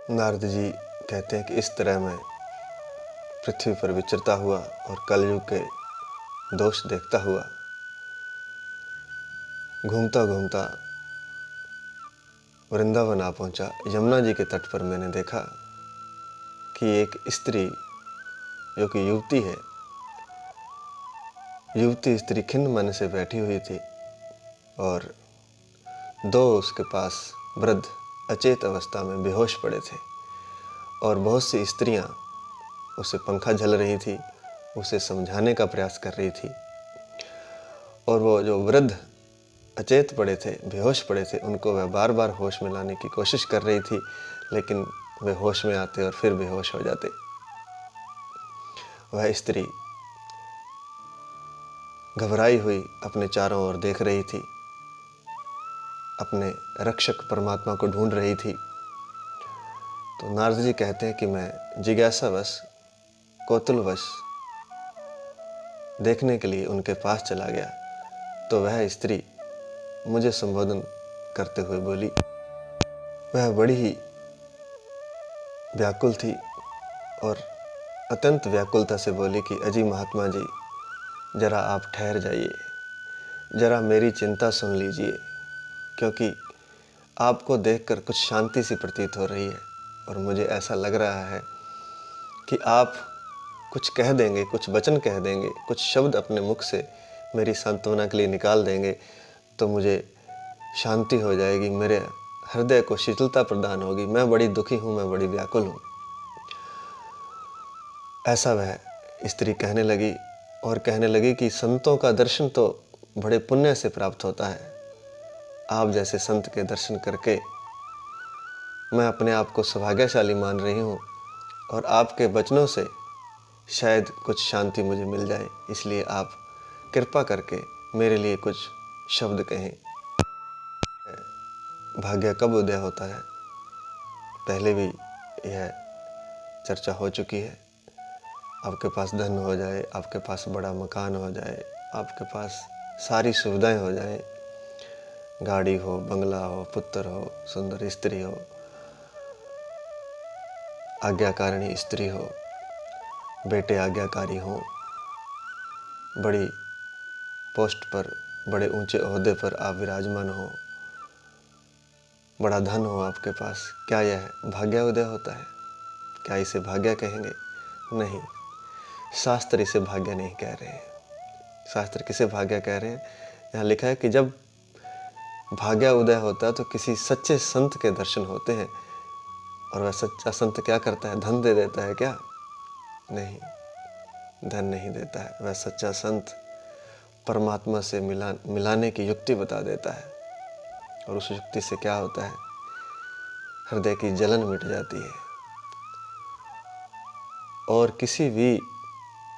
नारद जी कहते हैं कि इस तरह मैं पृथ्वी पर विचरता हुआ और कलयुग के दोष देखता हुआ घूमता घूमता वृंदावन आ पहुंचा। यमुना जी के तट पर मैंने देखा कि एक स्त्री जो कि युवती है, युवती स्त्री खिन्न मन से बैठी हुई थी और दो उसके पास वृद्ध अचेत अवस्था में बेहोश पड़े थे और बहुत सी स्त्रियां उसे पंखा झल रही थी, उसे समझाने का प्रयास कर रही थी और वो जो वृद्ध अचेत पड़े थे, बेहोश पड़े थे, उनको वह बार बार होश में लाने की कोशिश कर रही थी, लेकिन वे होश में आते और फिर बेहोश हो जाते। वह स्त्री घबराई हुई अपने चारों ओर देख रही थी, अपने रक्षक परमात्मा को ढूंढ रही थी। तो नारद जी कहते हैं कि मैं जिज्ञासावश, कौतूहलवश देखने के लिए उनके पास चला गया तो वह स्त्री मुझे संबोधन करते हुए बोली। वह बड़ी ही व्याकुल थी और अत्यंत व्याकुलता से बोली कि अजी महात्मा जी, जरा आप ठहर जाइए, जरा मेरी चिंता सुन लीजिए, क्योंकि आपको देखकर कुछ शांति सी प्रतीत हो रही है और मुझे ऐसा लग रहा है कि आप कुछ कह देंगे, कुछ वचन कह देंगे, कुछ शब्द अपने मुख से मेरी सांत्वना के लिए निकाल देंगे तो मुझे शांति हो जाएगी, मेरे हृदय को शीतलता प्रदान होगी। मैं बड़ी दुखी हूँ, मैं बड़ी व्याकुल हूँ। ऐसा वह स्त्री कहने लगी और कहने लगी कि संतों का दर्शन तो बड़े पुण्य से प्राप्त होता है। आप जैसे संत के दर्शन करके मैं अपने आप को सौभाग्यशाली मान रही हूँ और आपके वचनों से शायद कुछ शांति मुझे मिल जाए, इसलिए आप कृपा करके मेरे लिए कुछ शब्द कहें। भाग्य कब उदय होता है, पहले भी यह चर्चा हो चुकी है। आपके पास धन हो जाए, आपके पास बड़ा मकान हो जाए, आपके पास सारी सुविधाएं हो जाए, गाड़ी हो, बंगला हो, पुत्र हो, सुंदर स्त्री हो, आज्ञाकारिणी स्त्री हो, बेटे आज्ञाकारी हो, बड़ी पोस्ट पर, बड़े ऊंचे ओहदे पर आप विराजमान हो, बड़ा धन हो आपके पास, क्या यह भाग्य उदय होता है? क्या इसे भाग्य कहेंगे? नहीं, शास्त्र इसे भाग्य नहीं कह रहे हैं। शास्त्र किसे भाग्य कह रहे हैं? यहाँ लिखा है कि जब भाग्य उदय होता है तो किसी सच्चे संत के दर्शन होते हैं। और वह सच्चा संत क्या करता है? धन दे देता है क्या? नहीं, धन नहीं देता है। वह सच्चा संत परमात्मा से मिलाने की युक्ति बता देता है और उस युक्ति से क्या होता है? हृदय की जलन मिट जाती है और किसी भी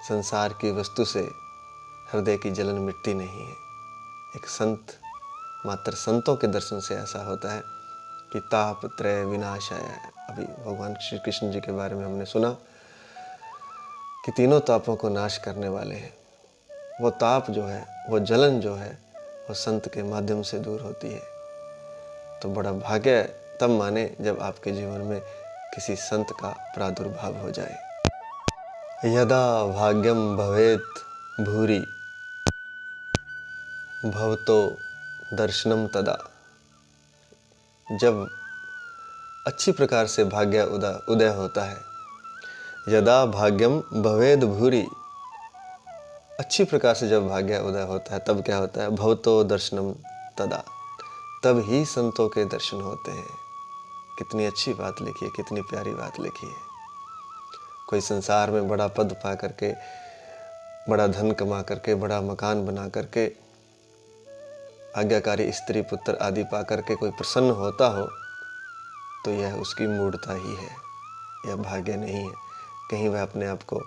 संसार की वस्तु से हृदय की जलन मिटती नहीं है। एक संत, मात्र संतों के दर्शन से ऐसा होता है कि ताप त्रय विनाशाय। अभी भगवान श्री कृष्ण जी के बारे में हमने सुना कि तीनों तापों को नाश करने वाले हैं। वो ताप जो है, वो जलन जो है, वो संत के माध्यम से दूर होती है। तो बड़ा भाग्य तब माने जब आपके जीवन में किसी संत का प्रादुर्भाव हो जाए। यदा भाग्यम भवेत भूरि भवतो दर्शनम तदा। जब अच्छी प्रकार से भाग्य उदय होता है, यदा भाग्यम भवेद भूरि, अच्छी प्रकार से जब भाग्य उदय होता है तब क्या होता है? भवतो दर्शनम तदा, तब ही संतों के दर्शन होते हैं। कितनी अच्छी बात लिखी है, कितनी प्यारी बात लिखी है। कोई संसार में बड़ा पद पा करके, बड़ा धन कमा करके, बड़ा मकान बना करके, आज्ञाकारी स्त्री पुत्र आदि पा करके कोई प्रसन्न होता हो तो यह उसकी मूढ़ता ही है, यह भाग्य नहीं है। कहीं वह अपने आप को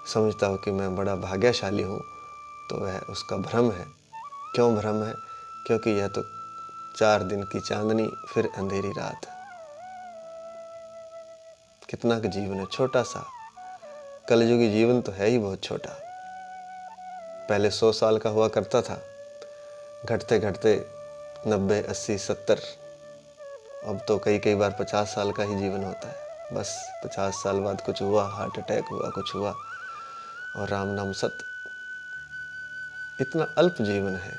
समझता हो कि मैं बड़ा भाग्यशाली हूँ तो वह उसका भ्रम है। क्यों भ्रम है? क्योंकि यह तो 4 दिन की चांदनी फिर अंधेरी रात। कितना का जीवन है, छोटा सा। कलयुगी जीवन तो है ही बहुत छोटा। पहले 100 साल का हुआ करता था, घटते घटते 90, 80, 70 अब तो कई कई बार 50 साल का ही जीवन होता है। बस 50 साल बाद कुछ हुआ, हार्ट अटैक हुआ, कुछ हुआ, और राम नाम सत। इतना अल्प जीवन है,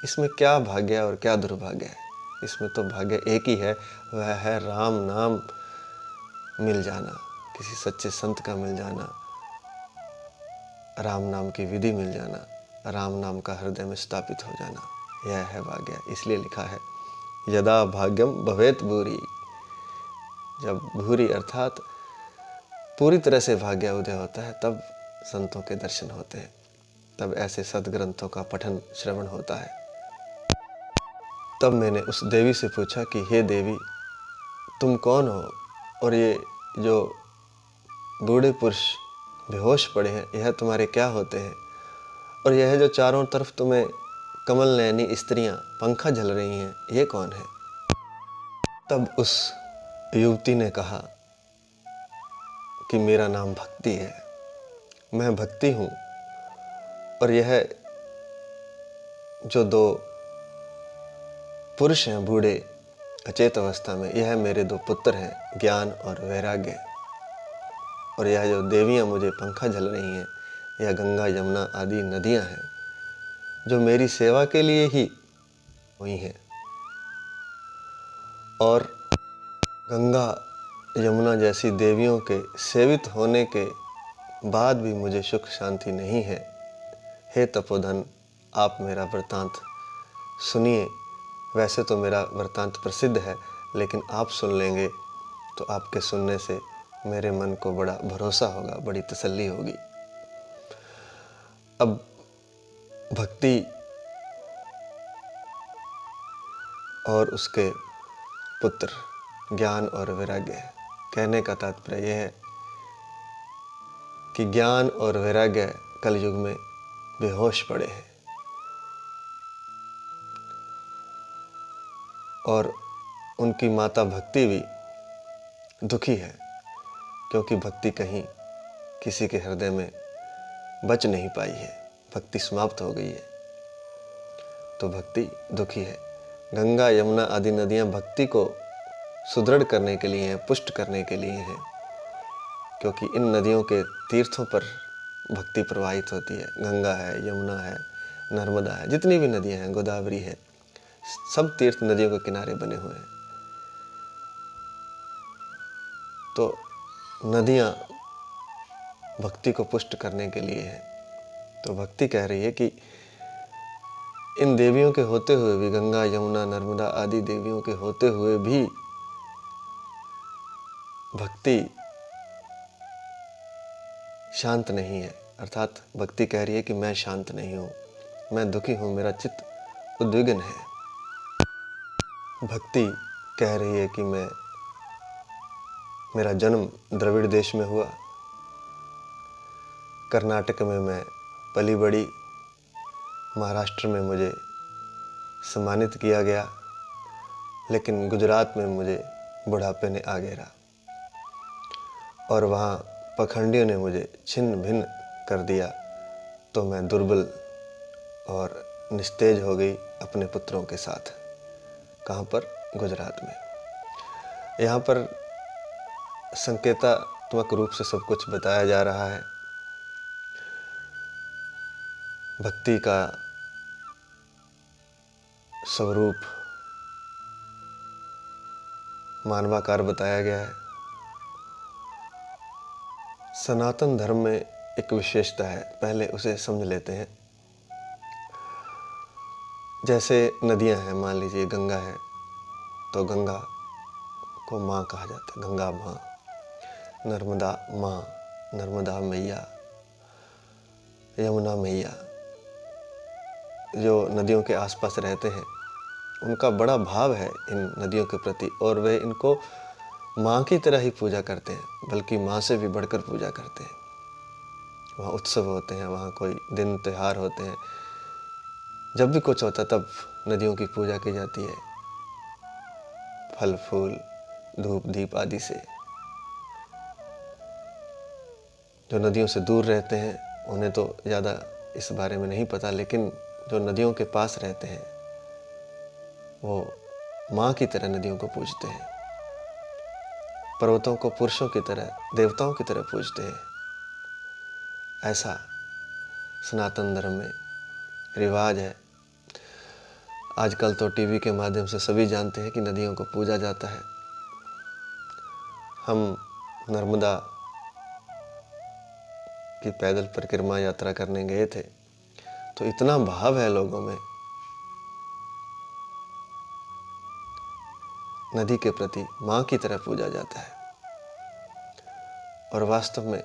इसमें क्या भाग्य और क्या दुर्भाग्य है। इसमें तो भाग्य एक ही है, वह है राम नाम मिल जाना, किसी सच्चे संत का मिल जाना, राम नाम की विधि मिल जाना, राम नाम का हृदय में स्थापित हो जाना, यह है भाग्य। इसलिए लिखा है यदा भाग्यम भवेत भूरि, जब भूरि अर्थात पूरी तरह से भाग्य उदय होता है तब संतों के दर्शन होते हैं, तब ऐसे सदग्रंथों का पठन श्रवण होता है। तब मैंने उस देवी से पूछा कि हे देवी, तुम कौन हो, और ये जो बूढ़े पुरुष बेहोश पड़े हैं यह तुम्हारे क्या होते हैं, और यह जो चारों तरफ तुम्हें कमल नयनी स्त्रियां पंखा झल रही हैं ये कौन है। तब उस युवती ने कहा कि मेरा नाम भक्ति है, मैं भक्ति हूँ, और यह जो दो पुरुष हैं बूढ़े अचेत अवस्था में, यह मेरे दो पुत्र हैं ज्ञान और वैराग्य, और यह जो देवियां मुझे पंखा झल रही हैं यह गंगा यमुना आदि नदियां हैं जो मेरी सेवा के लिए ही हुई हैं। और गंगा यमुना जैसी देवियों के सेवित होने के बाद भी मुझे सुख शांति नहीं है। हे तपोधन, आप मेरा वृत्तांत सुनिए। वैसे तो मेरा वृत्तांत प्रसिद्ध है, लेकिन आप सुन लेंगे तो आपके सुनने से मेरे मन को बड़ा भरोसा होगा, बड़ी तसल्ली होगी। अब भक्ति और उसके पुत्र ज्ञान और वैराग्य, कहने का तात्पर्य यह है कि ज्ञान और वैराग्य कलयुग में बेहोश पड़े हैं, और उनकी माता भक्ति भी दुखी है, क्योंकि भक्ति कहीं किसी के हृदय में बच नहीं पाई है, भक्ति समाप्त हो गई है, तो भक्ति दुखी है। गंगा यमुना आदि नदियां भक्ति को सुदृढ़ करने के लिए हैं, पुष्ट करने के लिए हैं, क्योंकि इन नदियों के तीर्थों पर भक्ति प्रवाहित होती है। गंगा है, यमुना है, नर्मदा है, जितनी भी नदियां हैं, गोदावरी है, सब तीर्थ नदियों के किनारे बने हुए हैं। तो नदियां भक्ति को पुष्ट करने के लिए है। तो भक्ति कह रही है कि इन देवियों के होते हुए भी, गंगा यमुना नर्मदा आदि देवियों के होते हुए भी भक्ति शांत नहीं है। अर्थात भक्ति कह रही है कि मैं शांत नहीं हूँ, मैं दुखी हूँ, मेरा चित्त उद्विग्न है। भक्ति कह रही है कि मेरा जन्म द्रविड़ देश में हुआ, कर्नाटक में मैं पली बड़ी, महाराष्ट्र में मुझे सम्मानित किया गया, लेकिन गुजरात में मुझे बुढ़ापे ने आ घेरा, और वहाँ पखंडियों ने मुझे छिन्न भिन्न कर दिया, तो मैं दुर्बल और निस्तेज हो गई अपने पुत्रों के साथ। कहाँ पर? गुजरात में। यहाँ पर संकेतात्मक रूप से सब कुछ बताया जा रहा है। भक्ति का स्वरूप मानवाकार बताया गया है। सनातन धर्म में एक विशेषता है, पहले उसे समझ लेते हैं। जैसे नदियां हैं, मान लीजिए गंगा है, तो गंगा को माँ कहा जाता है, गंगा माँ। नर्मदा माँ, नर्मदा मैया, यमुना मैया। जो नदियों के आसपास रहते हैं उनका बड़ा भाव है इन नदियों के प्रति, और वे इनको माँ की तरह ही पूजा करते हैं, बल्कि माँ से भी बढ़कर पूजा करते हैं। वहाँ उत्सव होते हैं, वहाँ कोई दिन त्योहार होते हैं, जब भी कुछ होता तब नदियों की पूजा की जाती है, फल फूल धूप दीप आदि से। जो नदियों से दूर रहते हैं उन्हें तो ज़्यादा इस बारे में नहीं पता, लेकिन जो नदियों के पास रहते हैं वो माँ की तरह नदियों को पूजते हैं, पर्वतों को पुरुषों की तरह, देवताओं की तरह पूजते हैं। ऐसा सनातन धर्म में रिवाज है। आजकल तो टीवी के माध्यम से सभी जानते हैं कि नदियों को पूजा जाता है। हम नर्मदा की पैदल परिक्रमा यात्रा करने गए थे, तो इतना भाव है लोगों में नदी के प्रति, माँ की तरह पूजा जाता है। और वास्तव में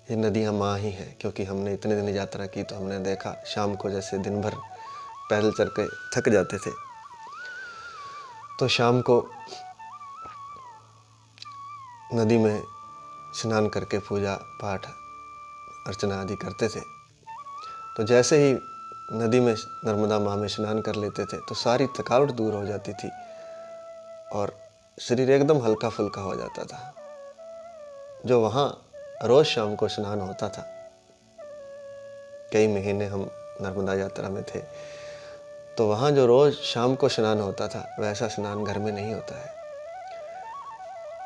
ये नदियाँ माँ ही हैं, क्योंकि हमने इतने दिन यात्रा की तो हमने देखा शाम को जैसे दिन भर पैदल चल के थक जाते थे, तो शाम को नदी में स्नान करके पूजा पाठ अर्चना आदि करते थे। तो जैसे ही नदी में, नर्मदा माँ में स्नान कर लेते थे तो सारी थकावट दूर हो जाती थी और शरीर एकदम हल्का फुल्का हो जाता था। जो वहाँ रोज शाम को स्नान होता था, कई महीने हम नर्मदा यात्रा में थे, तो वहाँ जो रोज शाम को स्नान होता था वैसा स्नान घर में नहीं होता है।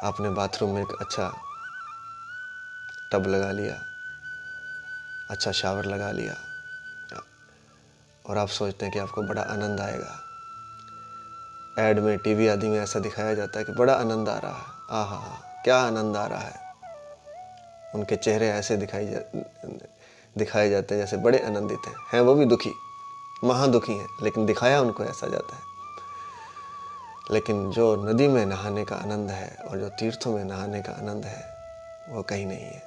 आपने बाथरूम में एक अच्छा टब लगा लिया, अच्छा शावर लगा लिया और आप सोचते हैं कि आपको बड़ा आनंद आएगा। ऐड में, टीवी आदि में ऐसा दिखाया जाता है कि बड़ा आनंद आ रहा है, आहा क्या आनंद आ रहा है। उनके चेहरे ऐसे दिखाए जाते हैं जैसे बड़े आनंदित हैं वो भी दुखी, महादुखी हैं, लेकिन दिखाया उनको ऐसा जाता है। लेकिन जो नदी में नहाने का आनंद है और जो तीर्थों में नहाने का आनंद है वो कहीं नहीं है।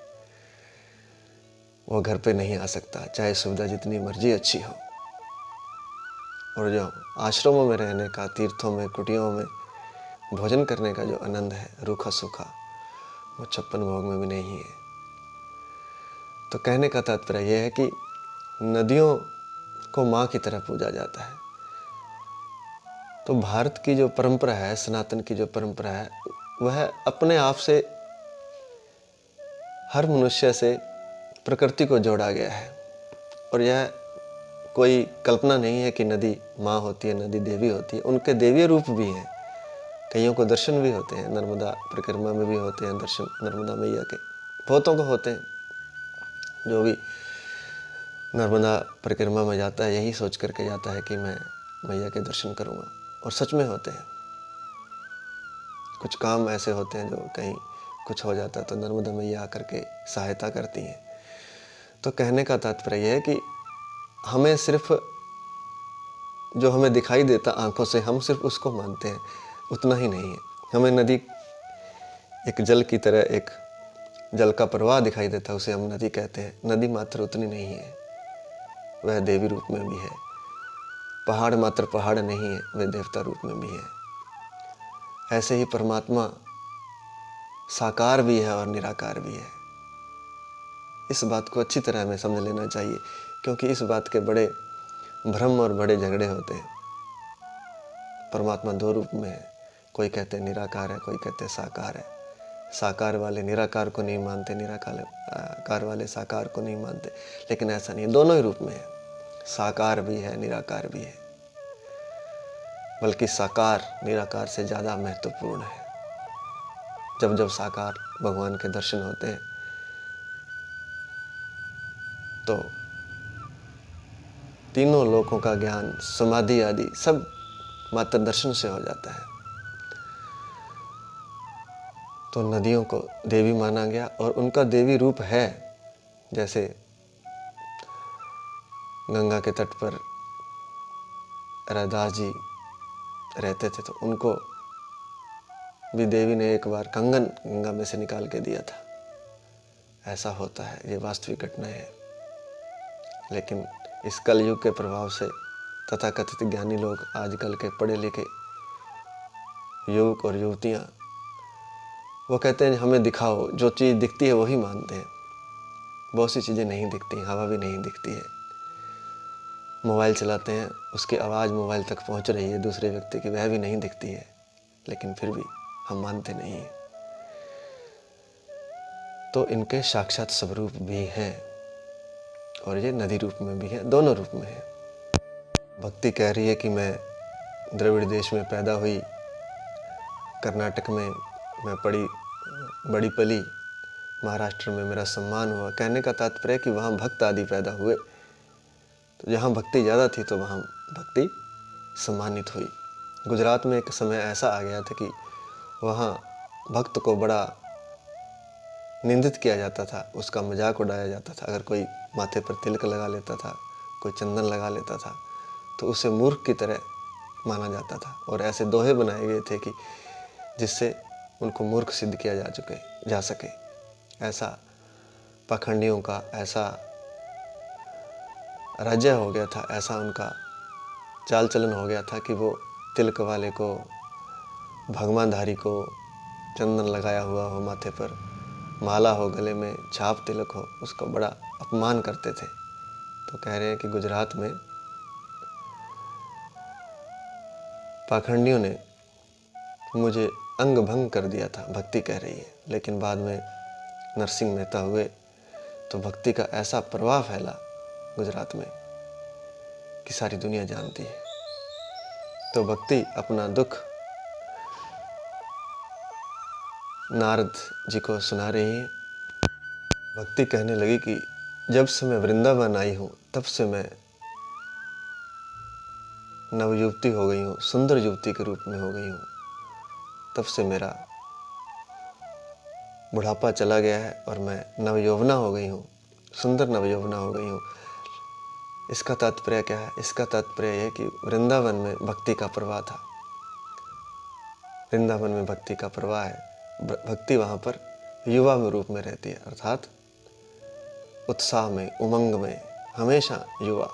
वो घर पे नहीं आ सकता, चाहे सुविधा जितनी मर्जी अच्छी हो। और जो आश्रमों में रहने का, तीर्थों में, कुटियों में भोजन करने का जो आनंद है रूखा सूखा, वो 56 भोग में भी नहीं है। तो कहने का तात्पर्य यह है कि नदियों को माँ की तरह पूजा जाता है। तो भारत की जो परंपरा है, सनातन की जो परंपरा है, वह अपने आप से हर मनुष्य से प्रकृति को जोड़ा गया है। और यह कोई कल्पना नहीं है कि नदी माँ होती है, नदी देवी होती है। उनके देवीय रूप भी हैं, कईयों को दर्शन भी होते हैं, नर्मदा परिक्रमा में भी होते हैं दर्शन नर्मदा मैया के, बहुतों को होते हैं। जो भी नर्मदा परिक्रमा में जाता है यही सोच करके जाता है कि मैं मैया के दर्शन करूँगा, और सच में होते हैं। कुछ काम ऐसे होते हैं जो कहीं कुछ हो जाता है तो नर्मदा मैया आकर के सहायता करती हैं। तो कहने का तात्पर्य यह है कि हमें सिर्फ जो हमें दिखाई देता आंखों से, हम सिर्फ उसको मानते हैं, उतना ही नहीं है। हमें नदी एक जल की तरह, एक जल का प्रवाह दिखाई देता है, उसे हम नदी कहते हैं। नदी मात्र उतनी नहीं है, वह देवी रूप में भी है। पहाड़ मात्र पहाड़ नहीं है, वह देवता रूप में भी है। ऐसे ही परमात्मा साकार भी है और निराकार भी है। इस बात को अच्छी तरह हमें समझ लेना चाहिए, क्योंकि इस बात के बड़े भ्रम और बड़े झगड़े होते हैं। परमात्मा दो रूप में है, कोई कहते हैं निराकार है, कोई कहते हैं साकार है। साकार वाले निराकार को नहीं मानते, निराकार वाले साकार को नहीं मानते, लेकिन ऐसा नहीं है, दोनों ही रूप में है। साकार भी है, निराकार भी है, बल्कि साकार निराकार से ज़्यादा महत्वपूर्ण है। जब जब साकार भगवान के दर्शन होते हैं तो तीनों लोकों का ज्ञान, समाधि आदि सब मात्र दर्शन से हो जाता है। तो नदियों को देवी माना गया और उनका देवी रूप है। जैसे गंगा के तट पर रैदास जी रहते थे, तो उनको भी देवी ने एक बार कंगन गंगा में से निकाल के दिया था। ऐसा होता है, ये वास्तविक घटना है। लेकिन इस कलयुग के प्रभाव से तथाकथित ज्ञानी लोग, आजकल के पढ़े लिखे युवक और युवतियाँ, वो कहते हैं हमें दिखाओ, जो चीज़ दिखती है वही मानते हैं। बहुत सी चीज़ें नहीं दिखती, हवा भी नहीं दिखती है। मोबाइल चलाते हैं, उसकी आवाज़ मोबाइल तक पहुंच रही है दूसरे व्यक्ति की, वह भी नहीं दिखती है, लेकिन फिर भी हम मानते नहीं हैं। तो इनके साक्षात स्वरूप भी हैं और ये नदी रूप में भी है, दोनों रूप में है। भक्ति कह रही है कि मैं द्रविड़ देश में पैदा हुई, कर्नाटक में मैं बड़ी पली, महाराष्ट्र में मेरा सम्मान हुआ। कहने का तात्पर्य कि वहाँ भक्त आदि पैदा हुए, तो जहाँ भक्ति ज़्यादा थी तो वहाँ भक्ति सम्मानित हुई। गुजरात में एक समय ऐसा आ गया था कि वहाँ भक्त को बड़ा निंदित किया जाता था, उसका मजाक उड़ाया जाता था। अगर कोई माथे पर तिलक लगा लेता था, कोई चंदन लगा लेता था, तो उसे मूर्ख की तरह माना जाता था। और ऐसे दोहे बनाए गए थे कि जिससे उनको मूर्ख सिद्ध किया जा सके। ऐसा पाखंडियों का ऐसा राज्य हो गया था, ऐसा उनका चाल चलन हो गया था कि वो तिलक वाले को, भगवानधारी को, चंदन लगाया हुआ हो माथे पर, माला हो गले में, छाप तिलक हो, उसका बड़ा अपमान करते थे। तो कह रहे हैं कि गुजरात में पाखंडियों ने मुझे अंग भंग कर दिया था, भक्ति कह रही है। लेकिन बाद में नरसिंह मेहता हुए तो भक्ति का ऐसा प्रभाव फैला गुजरात में कि सारी दुनिया जानती है। तो भक्ति अपना दुख नारद जी को सुना रही है। भक्ति कहने लगी कि जब से मैं वृंदावन आई हूँ तब से मैं नवयुवती हो गई हूँ, सुंदर युवती के रूप में हो गई हूँ। तब से मेरा बुढ़ापा चला गया है और मैं नवयौवना हो गई हूँ, सुंदर नवयौवना हो गई हूँ। इसका तात्पर्य क्या है? इसका तात्पर्य है कि वृंदावन में भक्ति का प्रवाह था। वृंदावन में भक्ति का प्रवाह है। भक्ति वहाँ पर युवा में रूप में रहती है, अर्थात उत्साह में, उमंग में, हमेशा युवा,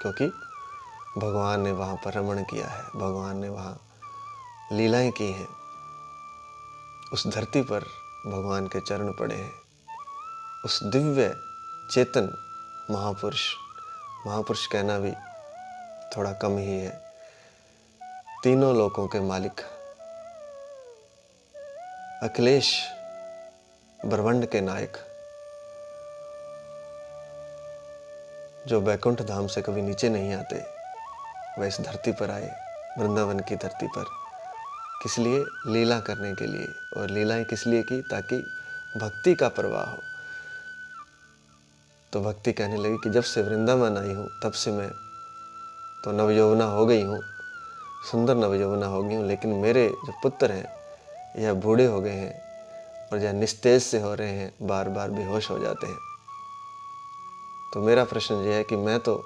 क्योंकि भगवान ने वहाँ पर रमण किया है, भगवान ने वहाँ लीलाएं की हैं। उस धरती पर भगवान के चरण पड़े हैं। उस दिव्य चेतन महापुरुष कहना भी थोड़ा कम ही है, तीनों लोकों के मालिक, अखिलेश ब्रह्मांड के नायक, जो बैकुंठ धाम से कभी नीचे नहीं आते, वह इस धरती पर आए, वृंदावन की धरती पर। किस लिए? लीला करने के लिए। और लीलाएं किस लिए की? ताकि भक्ति का प्रवाह हो। तो भक्ति कहने लगी कि जब से वृंदावन आई हूँ तब से मैं तो नवयौवना हो गई हूँ, सुंदर नवयौवना हो गई हूँ। लेकिन मेरे जो पुत्र हैं यह बूढ़े हो गए हैं और यह निस्तेज से हो रहे हैं, बार बार बेहोश हो जाते हैं। तो मेरा प्रश्न यह है कि मैं तो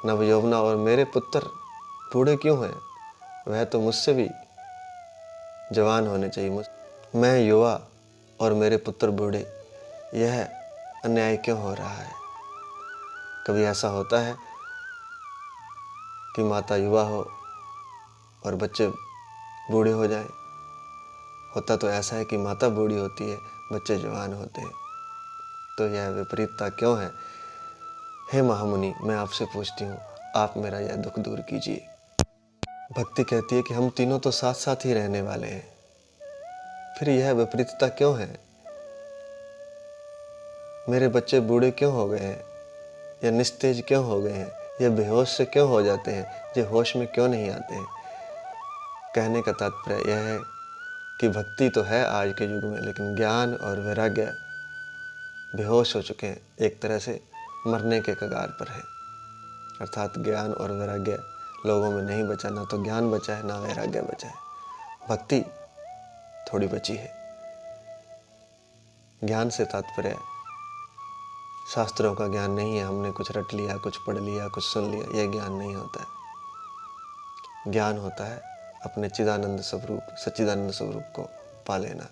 नवयौवना और मेरे पुत्र बूढ़े क्यों हैं? वह तो मुझसे भी जवान होने चाहिए। मैं युवा और मेरे पुत्र बूढ़े, यह अन्याय क्यों हो रहा है? कभी ऐसा होता है कि माता युवा हो और बच्चे बूढ़े हो जाएं? होता तो ऐसा है कि माता बूढ़ी होती है, बच्चे जवान होते हैं। तो यह विपरीतता क्यों है? हे महामुनि, मैं आपसे पूछती हूँ, आप मेरा यह दुख दूर कीजिए। भक्ति कहती है कि हम तीनों तो साथ साथ ही रहने वाले हैं, फिर यह विपरीतता क्यों है? मेरे बच्चे बूढ़े क्यों हो गए हैं, या निस्तेज क्यों हो गए हैं, या बेहोश से क्यों हो जाते हैं, ये होश में क्यों नहीं आते हैं? कहने का तात्पर्य यह है कि भक्ति तो है आज के युग में, लेकिन ज्ञान और वैराग्य बेहोश हो चुके हैं, एक तरह से मरने के कगार पर है। अर्थात ज्ञान और वैराग्य लोगों में नहीं बचा, ना तो ज्ञान बचा है, ना वैराग्य बचा है। भक्ति थोड़ी बची है। ज्ञान से तात्पर्य शास्त्रों का ज्ञान नहीं है, हमने कुछ रट लिया, कुछ पढ़ लिया, कुछ सुन लिया, यह ज्ञान नहीं होता है। ज्ञान होता है अपने चिदानंद स्वरूप, सच्चिदानंद स्वरूप को पा लेना,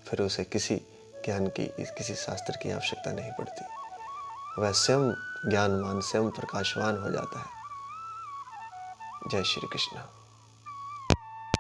फिर उसे किसी ज्ञान की, किसी शास्त्र की आवश्यकता नहीं पड़ती। वह स्वयं ज्ञानवान, स्वयं प्रकाशवान हो जाता है। जय श्री कृष्ण।